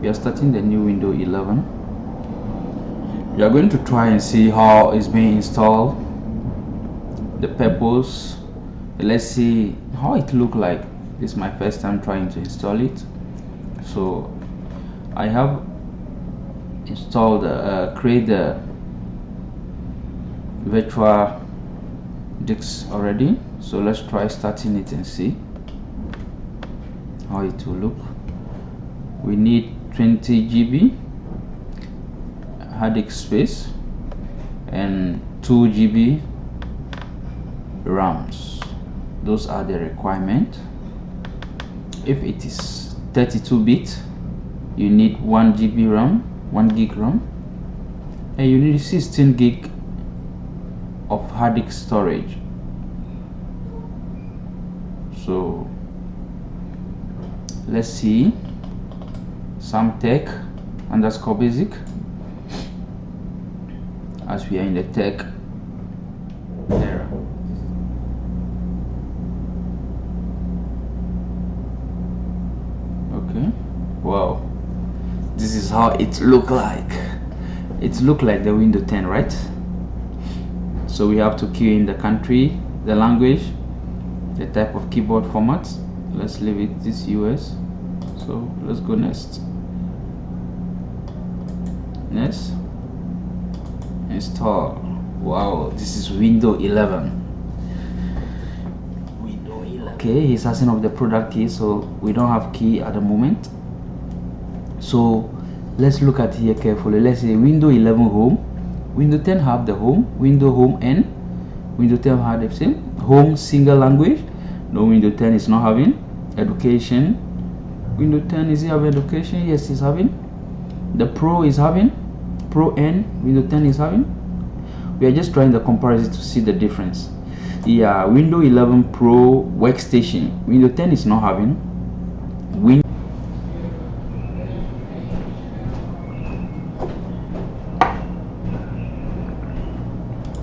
We are starting the new window 11. We are going to try and see how it's being installed, the purpose. Let's see how it look like. This is my first time trying to install it, so I have installed create the virtual disk already. So let's try starting it and see how it will look. We need 20 GB hard disk space and 2 GB RAMs. Those are the requirement. If it is 32-bit, you need 1 GB RAM, 1 gig RAM, and you need 16 gig of hard disk storage. So let's see samtech_basic as we are in the tech era. Okay, wow, this is how it look like. It look like the Windows 10, right? So we have to key in the country, the language, the type of keyboard format. Let's leave it this US. So let's go next. Install. Wow, this is Windows 11. Okay, he's asking of the product key, so we don't have key at the moment. So let's look at here carefully. Let's say Windows 11 home. Windows 10 have the home, Windows home, and Windows 10 have the same home single language. No, Windows 10 is not having education. Windows 10 is having education. Yes, it's having. The Pro is having Pro, and Windows 10 is having. We are just trying the comparison to see the difference. Yeah, Windows 11 Pro workstation, Windows 10 is not having.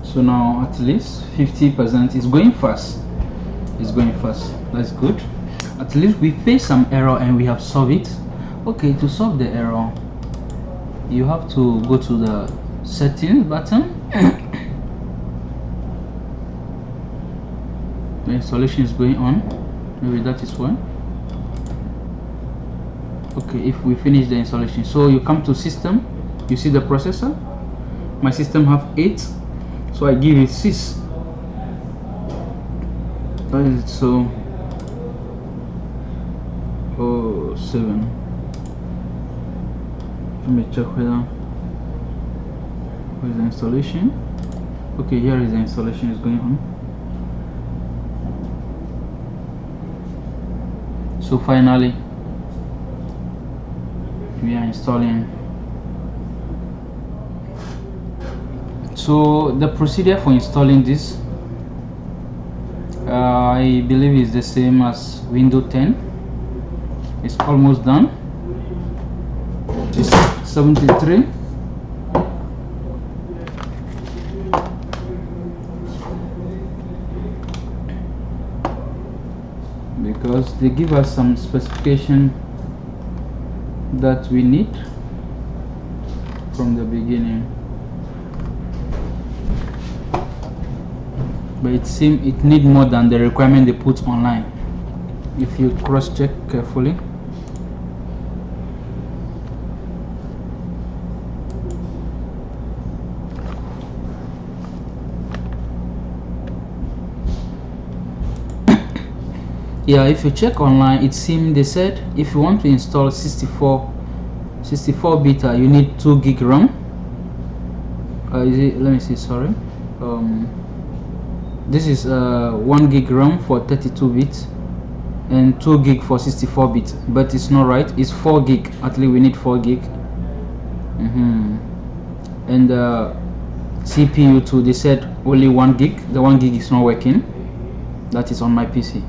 So now at least 50% is going fast. It's going fast. That's good. At least we face some error and we have solved it. Okay, to solve the error, you have to go to the settings button. The installation is going on. Maybe that is one. Okay, if we finish the installation, so you come to system, you see the processor. My system have 8, so I give it 6. That is it. So 7. Let me check where is the installation. Okay, here is the installation is going on. So finally we are installing. So the procedure for installing this, I believe is the same as Windows 10. It's almost done. It's 73. Because they give us some specification that we need from the beginning, but it seems it need more than the requirement they put online if you cross check carefully. Yeah, if you check online, it seems they said if you want to install 64-bit, you need 2 gig RAM. Let me see, sorry. This is 1 gig RAM for 32-bit and 2 gig for 64-bit, but it's not right. It's 4 gig. At least we need 4 gig. And CPU too, they said only 1 gig. The 1 gig is not working. That is on my PC.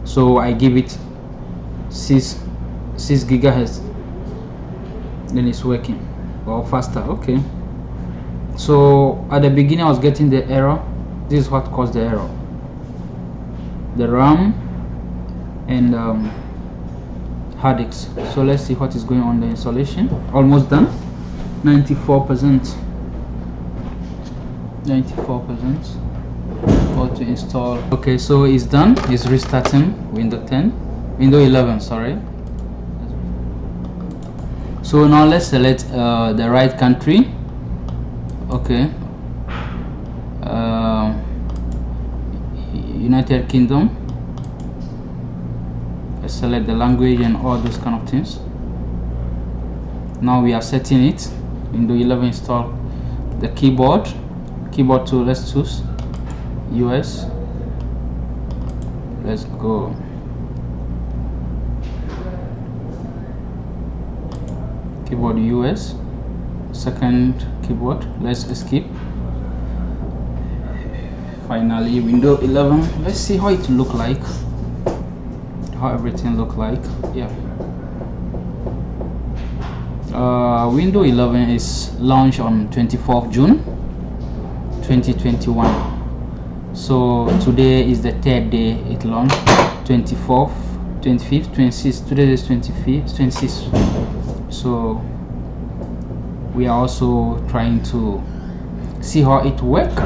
So I give it 6 gigahertz, then it's working or faster. Okay, so at the beginning I was getting the error. This is what caused the error. The RAM and hard disk. So let's see what is going on the installation. Almost done. 94%. 94%. How to install. Okay, so it's done. It's restarting Windows 11, sorry. So now let's select the right country. Okay, United Kingdom. Let's select the language and all those kind of things. Now we are setting it. Windows 11 install the keyboard tool. Let's choose US. Let's go. Keyboard US. Second keyboard. Let's escape. Finally, Windows 11. Let's see how it look like. How everything look like. Yeah. Windows 11 is launched on 24th June 2021. So today is the third day it launched. 24th, 25th, 26th. Today is 25th, 26th. So we are also trying to see how it works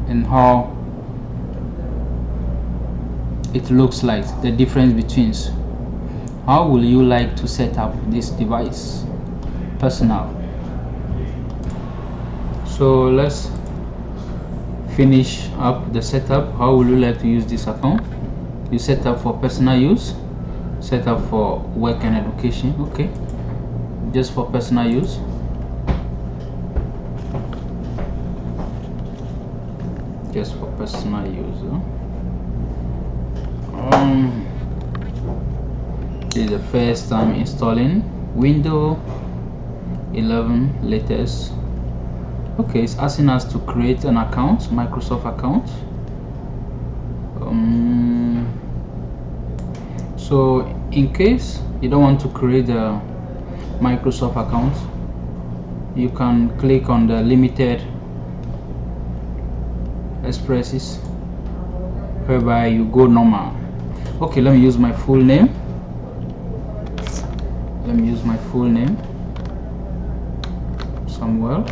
and how it looks like, the difference between. How will you like to set up this device? Personal. So let's finish up the setup. How will you like to use this account? You set up for personal use, set up for work and education. Okay, just for personal use. Just for personal use. This is the first time installing Windows 11 latest. Okay, it's asking us to create an account, Microsoft account. So in case you don't want to create a Microsoft account, you can click on the limited expresses, whereby you go normal. Okay, let me use my full name. Samuel.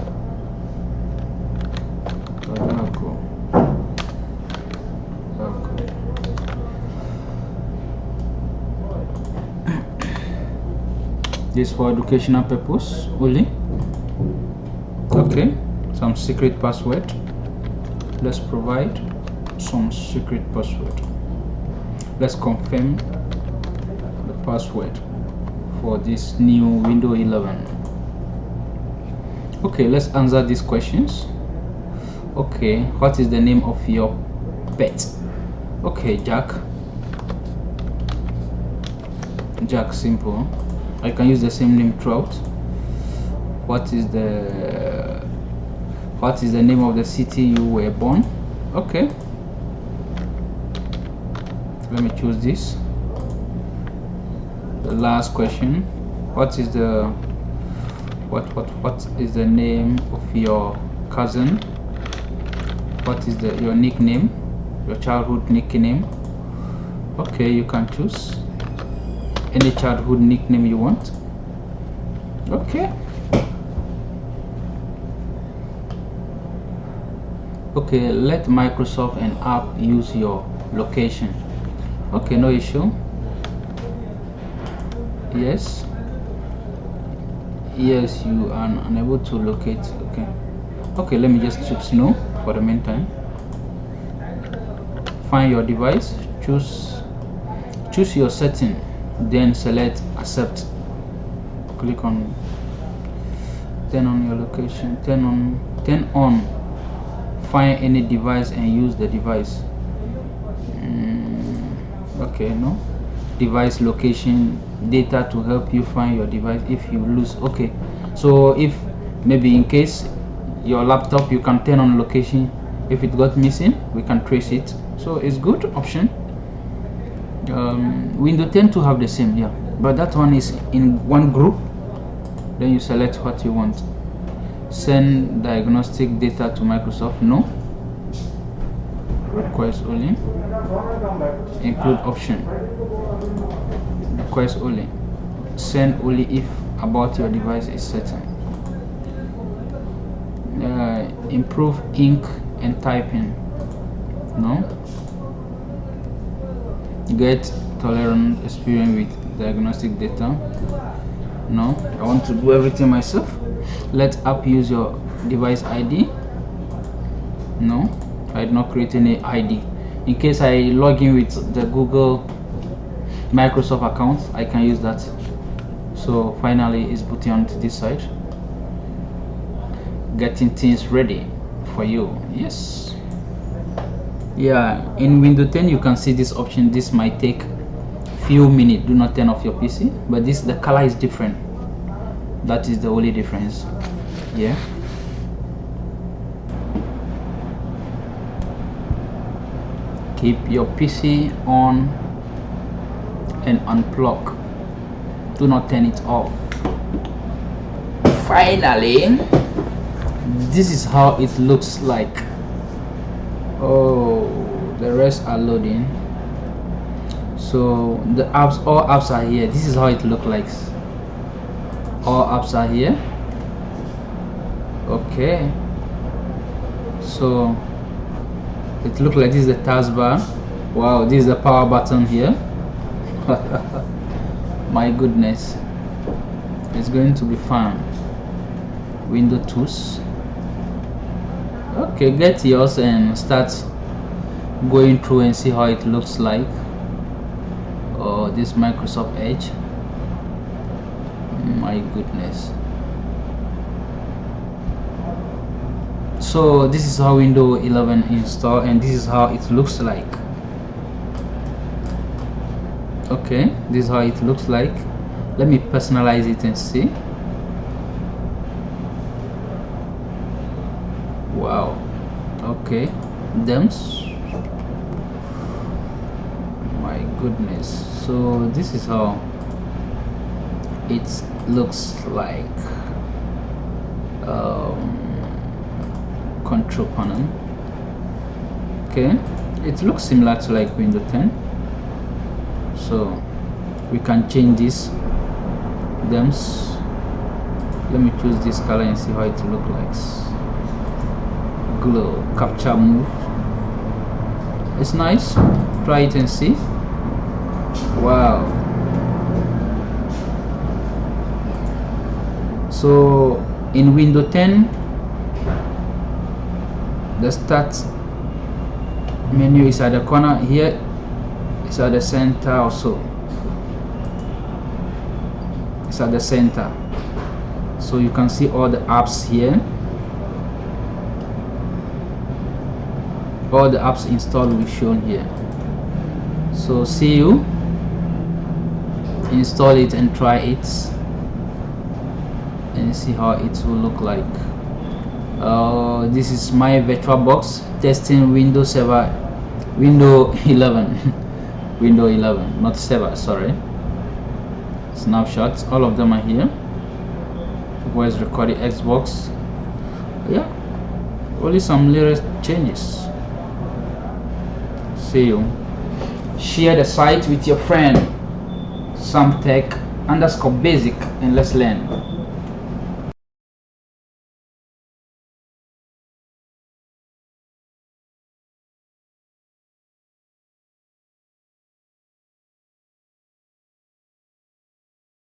This for educational purpose only. Okay, some secret password. Let's provide some secret password. Let's confirm the password for this new Windows 11. Okay, let's answer these questions. Okay, what is the name of your pet? Okay, Jack, simple. I can use the same name throughout. What is the name of the city you were born? Okay, let me choose this. The last question, what is the name of your cousin? What is your nickname, your childhood nickname? Okay, you can choose any childhood nickname you want. Okay. Okay, let Microsoft and app use your location. Okay, no issue. Yes, you are unable to locate. Okay, let me just choose no for the meantime. Find your device, choose your setting, then select accept. Click on turn on your location, turn on find any device and use the device. Okay, no, device location data to help you find your device if you lose. Okay, so if maybe in case your laptop, you can turn on location. If it got missing, we can trace it, so it's good option. Windows 10 to have the same, yeah, but that one is in one group. Then you select what you want. Send diagnostic data to Microsoft, no. Request only. Include option, request only. send only if about your device is certain. Improve ink and typing. No. Get tolerant experience with diagnostic data. No, I want to do everything myself. Let app use your device ID. No, I did not create any ID. In case I log in with the Google Microsoft account, I can use that. So finally it's booting onto this side, getting things ready for you. Yes. Yeah, in Windows 10 you can see this option. This might take few minutes. Do not turn off your PC, but this, the color is different. That is the only difference. Yeah. Keep your PC on and unplug. Do not turn it off. Finally, this is how it looks like. Oh, the rest are loading. So the apps, all apps are here. This is how it looks like. All apps are here. Okay, so it looks like this is the taskbar. Wow, this is the power button here. My goodness, it's going to be fun. Windows tools. Okay, get yours and start going through and see how it looks like. Oh, this Microsoft Edge. My goodness. So this is how Windows 11 install, and this is how it looks like. Okay, this is how it looks like. Let me personalize it and see. Wow. Okay, Dems. My goodness. So this is how it looks like. Control panel. Okay, it looks similar to like Windows 10. So we can change this Dems. Let me choose this color and see how it looks like. Glow, capture, move. It's nice. Try it and see. Wow. So in Windows 10, the start menu is at the corner here. It's at the center also. It's at the center, so you can see all the apps here. All the apps installed will be shown here. So see you install it and try it and see how it will look like. This is my VirtualBox testing Windows Server, Windows 11. Windows 11, not server, sorry. Snapshots, all of them are here. Voice recording, Xbox. Yeah, only some little changes. See you. Share the site with your friend. Samtech_basic, and let's learn.